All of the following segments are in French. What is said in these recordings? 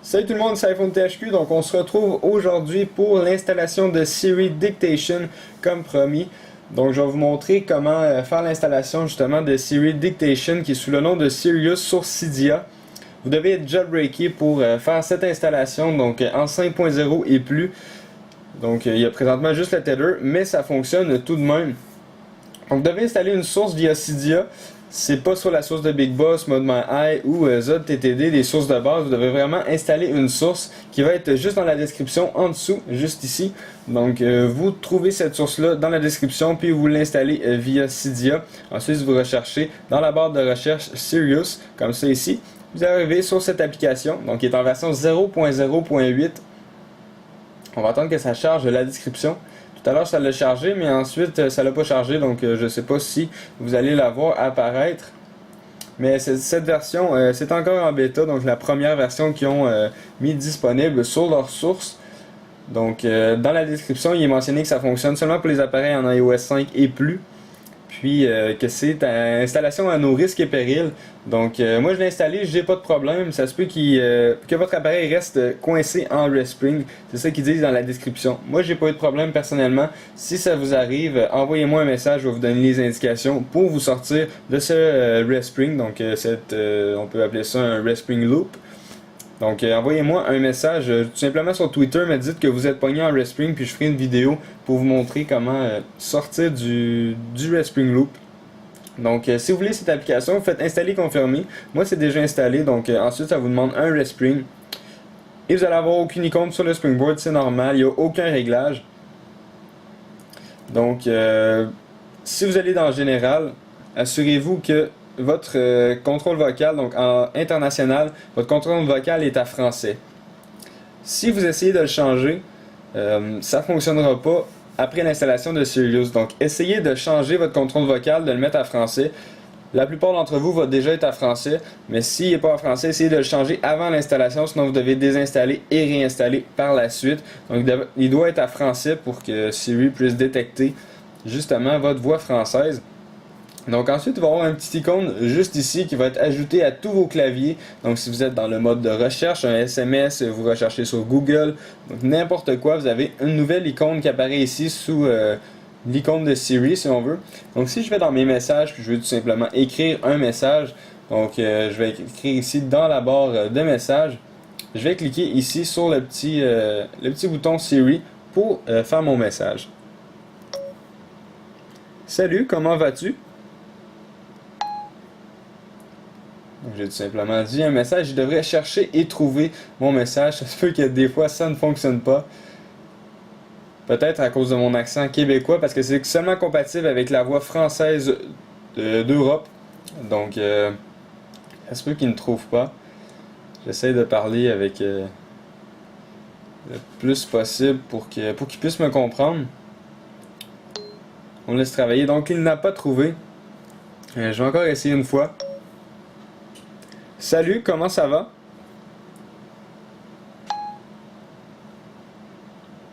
Salut tout le monde, c'est iPhone THQ, donc on se retrouve aujourd'hui pour l'installation de Siri Dictation comme promis. Donc je vais vous montrer comment faire l'installation justement de Siri Dictation qui est sous le nom de Sirius sur Cydia. Vous devez être jailbreaké pour faire cette installation, donc en 5.0 et plus. Donc il y a présentement juste le Tether, mais ça fonctionne tout de même. Donc vous devez installer une source via Cydia. C'est pas sur la source de Big Boss, ModMyEye ou ZTTD, des sources de base. Vous devez vraiment installer une source qui va être juste dans la description en dessous, juste ici. Donc vous trouvez cette source-là dans la description, puis vous l'installez via Cydia. Ensuite vous recherchez dans la barre de recherche Sirius, comme ça ici. Vous arrivez sur cette application, donc qui est en version 0.0.8. On va attendre que ça charge la description. Tout à l'heure ça l'a chargé, mais ensuite ça l'a pas chargé, donc je sais pas si vous allez la voir apparaître. Mais cette version, c'est encore en bêta, donc la première version qu'ils ont mis disponible sur leur source. Donc dans la description, il est mentionné que ça fonctionne seulement pour les appareils en iOS 5 et plus. Puis que c'est une installation à nos risques et périls. Donc moi je l'ai installé, j'ai pas de problème. Ça se peut que votre appareil reste coincé en Respring. C'est ça qu'ils disent dans la description. Moi j'ai pas eu de problème personnellement. Si ça vous arrive, envoyez-moi un message, je vais vous donner les indications pour vous sortir de ce Respring. Donc on peut appeler ça un Respring Loop. Donc envoyez-moi un message tout simplement sur Twitter, me dites que vous êtes pogné en Respring, puis je ferai une vidéo pour vous montrer comment sortir du Respring Loop. Donc si vous voulez cette application, vous faites installer confirmer. Moi c'est déjà installé, donc ensuite ça vous demande un Respring. Et vous allez avoir aucune icône sur le Springboard, c'est normal, il n'y a aucun réglage. Donc si vous allez dans Général, assurez-vous que votre contrôle vocal, donc en international, votre contrôle vocal est à français. Si vous essayez de le changer, ça ne fonctionnera pas après l'installation de Sirius. Donc essayez de changer votre contrôle vocal, de le mettre à français. La plupart d'entre vous va déjà être à français, mais s'il n'est pas à français, essayez de le changer avant l'installation, sinon vous devez désinstaller et réinstaller par la suite. Donc il doit être à français pour que Siri puisse détecter justement votre voix française. Donc ensuite, il va y avoir un petit icône juste ici qui va être ajouté à tous vos claviers. Donc si vous êtes dans le mode de recherche, un SMS, vous recherchez sur Google, donc n'importe quoi, vous avez une nouvelle icône qui apparaît ici sous l'icône de Siri si on veut. Donc si je vais dans mes messages, puis je veux tout simplement écrire un message, donc je vais écrire ici dans la barre de messages, je vais cliquer ici sur le petit bouton Siri pour faire mon message. Salut, comment vas-tu? J'ai tout simplement dit un message, je devrais chercher et trouver mon message. Ça se peut que des fois ça ne fonctionne pas. Peut-être à cause de mon accent québécois, parce que c'est seulement compatible avec la voix française d'Europe. Donc ça se peut qu'il ne trouve pas. J'essaie de parler avec le plus possible pour qu'il puisse me comprendre. On laisse travailler. Donc il n'a pas trouvé. Je vais encore essayer une fois. Salut, comment ça va?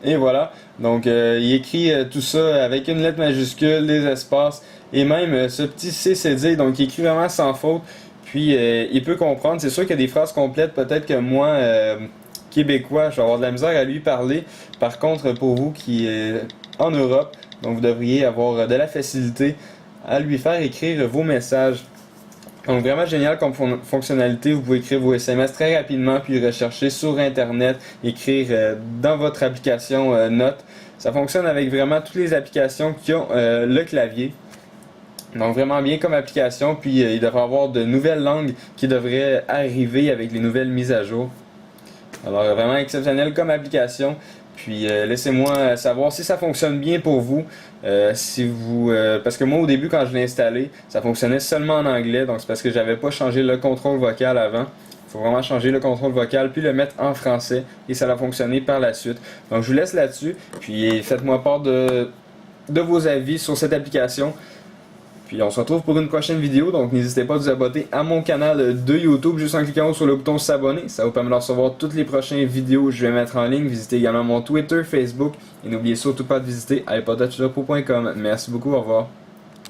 Et voilà, donc il écrit tout ça avec une lettre majuscule, des espaces, et même ce petit CCD, donc il écrit vraiment sans faute, puis il peut comprendre. C'est sûr qu'il y a des phrases complètes, peut-être que moi, québécois, je vais avoir de la misère à lui parler. Par contre, pour vous qui êtes en Europe, donc vous devriez avoir de la facilité à lui faire écrire vos messages. Donc vraiment génial comme fonctionnalité, vous pouvez écrire vos SMS très rapidement puis rechercher sur internet, écrire dans votre application Notes. Ça fonctionne avec vraiment toutes les applications qui ont le clavier. Donc vraiment bien comme application, puis il devrait y avoir de nouvelles langues qui devraient arriver avec les nouvelles mises à jour. Alors vraiment exceptionnel comme application. Puis laissez-moi savoir si ça fonctionne bien pour vous. Parce que moi au début quand je l'ai installé, ça fonctionnait seulement en anglais, donc c'est parce que j'avais pas changé le contrôle vocal avant. Il faut vraiment changer le contrôle vocal puis le mettre en français et ça va fonctionner par la suite. Donc je vous laisse là-dessus, puis faites-moi part de vos avis sur cette application. Puis on se retrouve pour une prochaine vidéo, donc n'hésitez pas à vous abonner à mon canal de YouTube juste en cliquant sur le bouton s'abonner. Ça vous permet de recevoir toutes les prochaines vidéos que je vais mettre en ligne. Visitez également mon Twitter, Facebook et n'oubliez surtout pas de visiter iPodTouchDepo.com. Merci beaucoup, au revoir.